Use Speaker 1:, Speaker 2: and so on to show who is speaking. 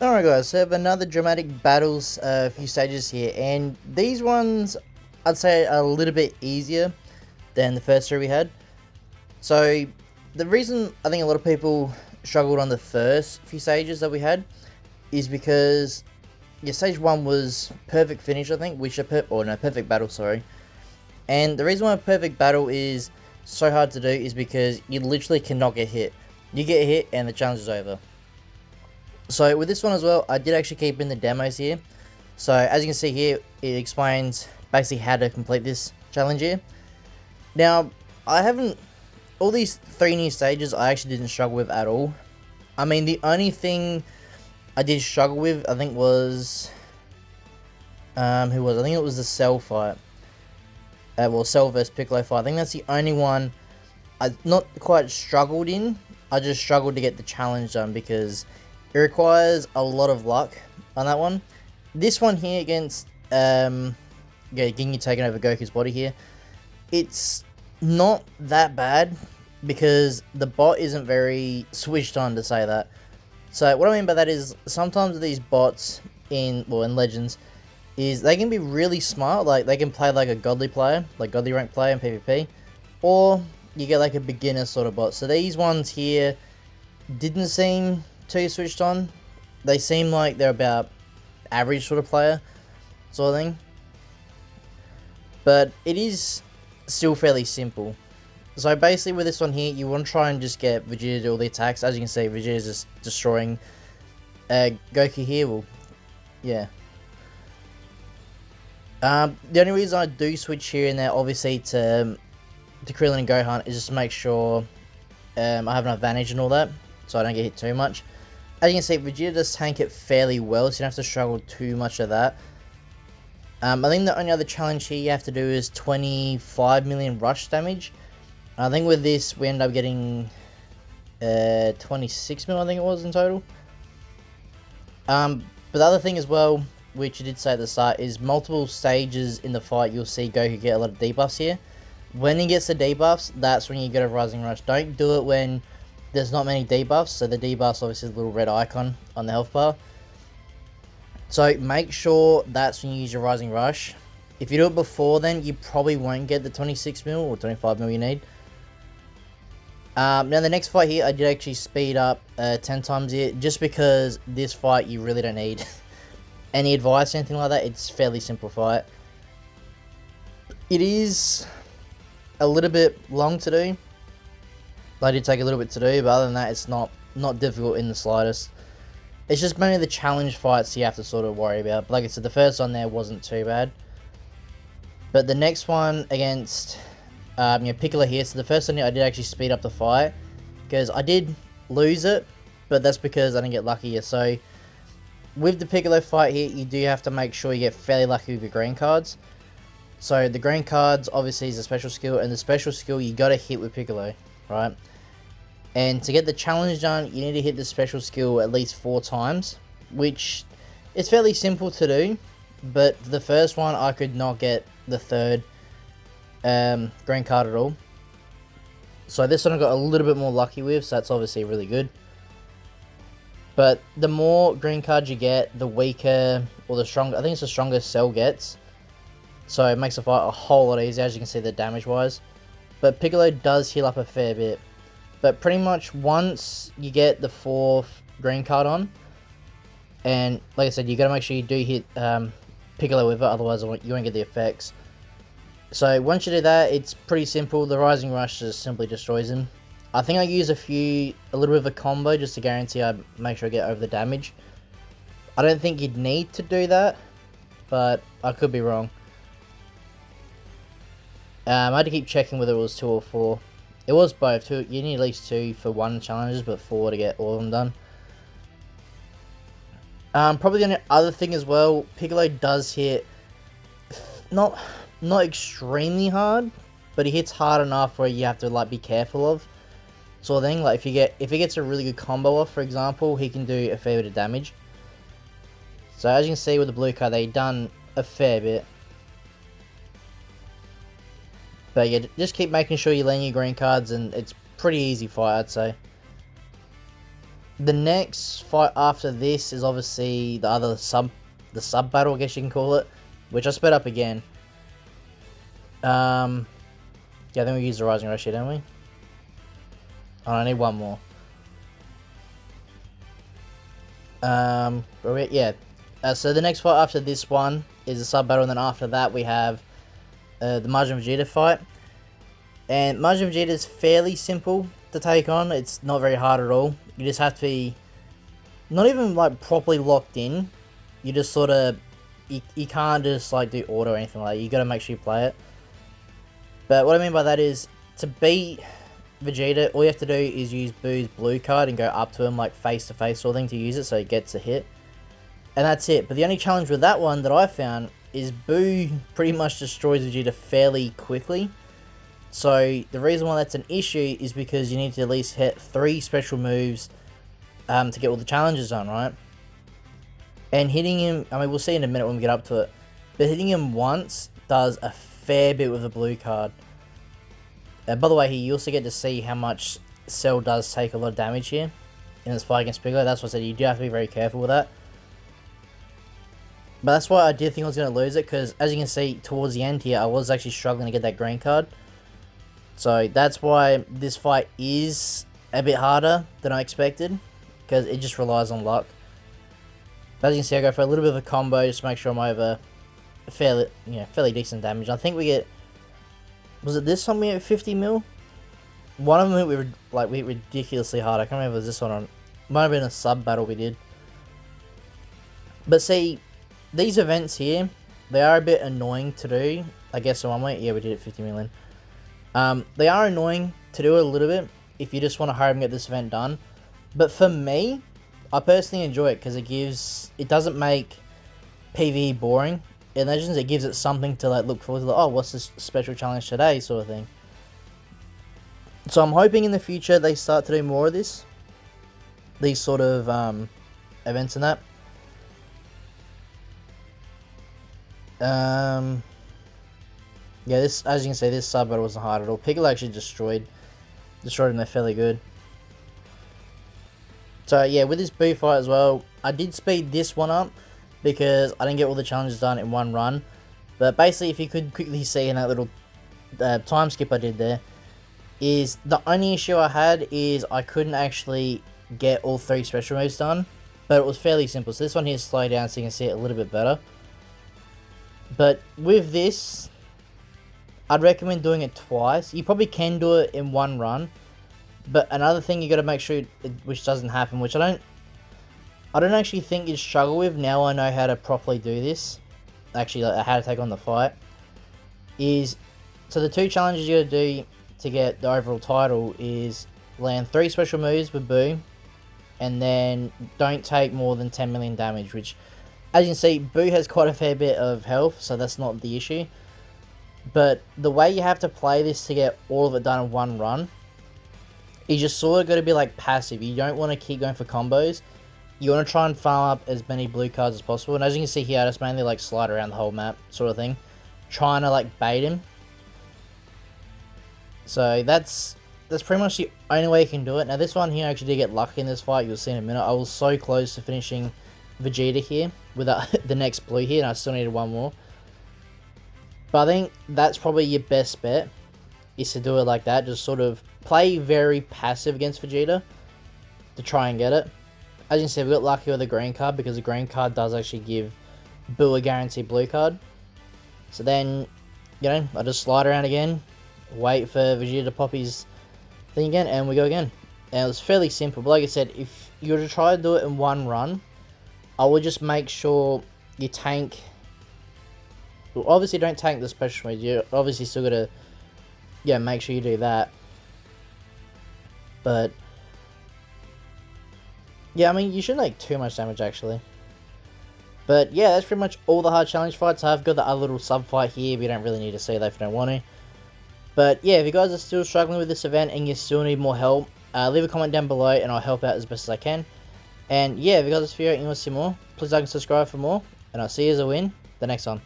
Speaker 1: Alright guys, so I have another dramatic battles, few stages here, and these ones I'd say are a little bit easier than the first three we had. So the reason I think a lot of people struggled on the first few stages that we had is because stage 1 was perfect finish, I think, perfect battle, sorry. And the reason why perfect battle is so hard to do is because you literally cannot get hit. You get hit and the challenge is over. So with this one as well, I did actually keep in the demos here. So as you can see here, it explains basically how to complete this challenge here. Now, all these 3 new stages I actually didn't struggle with at all. I mean, the only thing I did struggle with, I think was, I think it was the Cell fight. Cell vs Piccolo fight. I think that's the only one I not quite struggled in. I just struggled to get the challenge done because it requires a lot of luck on that one. This one here against Ginyu taking over Goku's body here, it's not that bad because the bot isn't very switched on, to say that. So what I mean by that is sometimes these bots in Legends is they can be really smart, like they can play like a godly player, like godly rank player in PvP, or you get like a beginner sort of bot. So these ones here didn't seem too switched on. They seem like they're about average sort of player sort of thing. But it is still fairly simple. So basically with this one here, you want to try and just get Vegeta to do all the attacks. As you can see, Vegeta is just destroying Goku here. Well, yeah. The only reason I do switch here and there, obviously, to Krillin and Gohan is just to make sure I have enough advantage and all that, so I don't get hit too much. As you can see, Vegeta does tank it fairly well, so you don't have to struggle too much of that. I think the only other challenge here you have to do is 25 million rush damage. I think with this, we end up getting 26 million, I think it was in total. But the other thing as well, which you did say at the start, is multiple stages in the fight you'll see Goku get a lot of debuffs here. When he gets the debuffs, that's when you get a Rising Rush. Don't do it when there's not many debuffs. So the debuffs obviously is a little red icon on the health bar. So make sure that's when you use your Rising Rush. If you do it before then, you probably won't get the 26 mil or 25 mil you need. Now the next fight here, I did actually speed up 10 times here, just because this fight you really don't need any advice or anything like that. It's fairly simple fight. It is a little bit long to do. I did take a little bit to do, but other than that, it's not difficult in the slightest. It's just mainly the challenge fights you have to sort of worry about. But like I said, the first one there wasn't too bad. But the next one against Piccolo here, so the first one here, I did actually speed up the fight, because I did lose it, but that's because I didn't get lucky here. So with the Piccolo fight here, you do have to make sure you get fairly lucky with your green cards. So the green cards obviously is a special skill, and the special skill you gotta hit with Piccolo, right? And to get the challenge done, you need to hit the special skill at least 4 times, which is fairly simple to do. But for the first one, I could not get the third green card at all. So this one I got a little bit more lucky with, so that's obviously really good. But the more green cards you get, the weaker, or the stronger, I think it's the strongest Cell gets. So it makes the fight a whole lot easier, as you can see the damage wise. But Piccolo does heal up a fair bit. But pretty much once you get the 4th green card on, and like I said, you gotta make sure you do hit Piccolo with it, otherwise you won't get the effects. So once you do that, it's pretty simple. The Rising Rush just simply destroys him. I think I use a little bit of a combo just to guarantee I make sure I get over the damage. I don't think you'd need to do that, but I could be wrong. I had to keep checking whether it was 2 or 4. It was both. 2. You need at least 2 for one challenges, but 4 to get all of them done. Probably the only other thing as well, Piccolo does hit not extremely hard, but he hits hard enough where you have to like be careful of, sort of thing. Like if he gets a really good combo off, for example, he can do a fair bit of damage. So as you can see with the blue card, they done a fair bit. But yeah, just keep making sure you land your green cards, and it's pretty easy fight, I'd say. The next fight after this is obviously the sub battle, I guess you can call it, which I sped up again. Yeah, I think we used the Rising Rush here, don't we? Oh, I need one more. Yeah. So the next fight after this one is a sub battle, and then after that we have the Majin Vegeta fight. And Majin Vegeta is fairly simple to take on. It's not very hard at all. You just have to be not even like properly locked in. You just sort of you can't just like do auto or anything like that. You got to make sure you play it. But what I mean by that is to beat Vegeta, all you have to do is use Boo's blue card and go up to him like face to face sort of thing to use it so he gets a hit. And that's it. But the only challenge with that one that I found is Boo pretty much destroys Vegeta fairly quickly. So the reason why that's an issue is because you need to at least hit 3 special moves to get all the challenges done, right? And hitting him, I mean, we'll see in a minute when we get up to it, but hitting him once does a fair bit with a blue card. By the way, here you also get to see how much Cell does take a lot of damage here in this fight against Piccolo. That's what I said, you do have to be very careful with that. But that's why I did think I was going to lose it, because as you can see towards the end here, I was actually struggling to get that green card. So that's why this fight is a bit harder than I expected, because it just relies on luck. But as you can see, I go for a little bit of a combo just to make sure I'm over fairly decent damage. I think we get, was it this one we hit 50 mil? One of them we hit ridiculously hard. I can't remember if it was this one or might have been a sub battle we did. But see, these events here, they are a bit annoying to do. I guess in one way, yeah, we did it 50 million. They are annoying to do a little bit if you just want to hurry and get this event done. But for me, I personally enjoy it because it doesn't make PvE boring. In Legends, it gives it something to like look forward to. Like, oh, what's this special challenge today, sort of thing. So I'm hoping in the future they start to do more of this, these sort of events and that. Yeah, this, as you can see, this sub battle wasn't hard at all. Piccolo actually destroyed him there fairly good. So yeah, with this Boo fight as well, I did speed this one up because I didn't get all the challenges done in one run. But basically, if you could quickly see in that little time skip I did there, is the only issue I had is I couldn't actually get all 3 special moves done. But it was fairly simple. So this one here is slow down so you can see it a little bit better. But with this, I'd recommend doing it twice. You probably can do it in one run. But another thing you got to make sure, which doesn't happen, which I don't actually think you'd struggle with. Now I know how to properly do this. Actually, like, how to take on the fight. Is, so the 2 challenges you got to do to get the overall title is land 3 special moves with Boo. And then don't take more than 10 million damage, which, as you can see, Boo has quite a fair bit of health, so that's not the issue. But the way you have to play this to get all of it done in one run, you just sort of got to be like passive. You don't want to keep going for combos. You want to try and farm up as many blue cards as possible. And as you can see here, I just mainly like slide around the whole map sort of thing, trying to like bait him. So that's pretty much the only way you can do it. Now this one here, I actually did get lucky in this fight. You'll see in a minute. I was so close to finishing Vegeta here with the next blue here, and I still needed one more. But I think that's probably your best bet, is to do it like that. Just sort of play very passive against Vegeta to try and get it. As you can see, we got lucky with the green card because the green card does actually give Boo a guaranteed blue card. So then, I just slide around again, wait for Vegeta to pop his thing again, and we go again. And it was fairly simple, but like I said, if you were to try to do it in one run, I would just make sure you tank. Well, obviously don't tank the special moves. You obviously still gotta, make sure you do that. But yeah, I mean, you shouldn't take too much damage actually. But yeah, that's pretty much all the hard challenge fights. I've got the other little sub fight here, but you don't really need to see that if you don't want to. But yeah, if you guys are still struggling with this event and you still need more help, leave a comment down below and I'll help out as best as I can. And yeah, if you guys are fearing you want to see more, please like and subscribe for more. And I'll see you as a win the next one.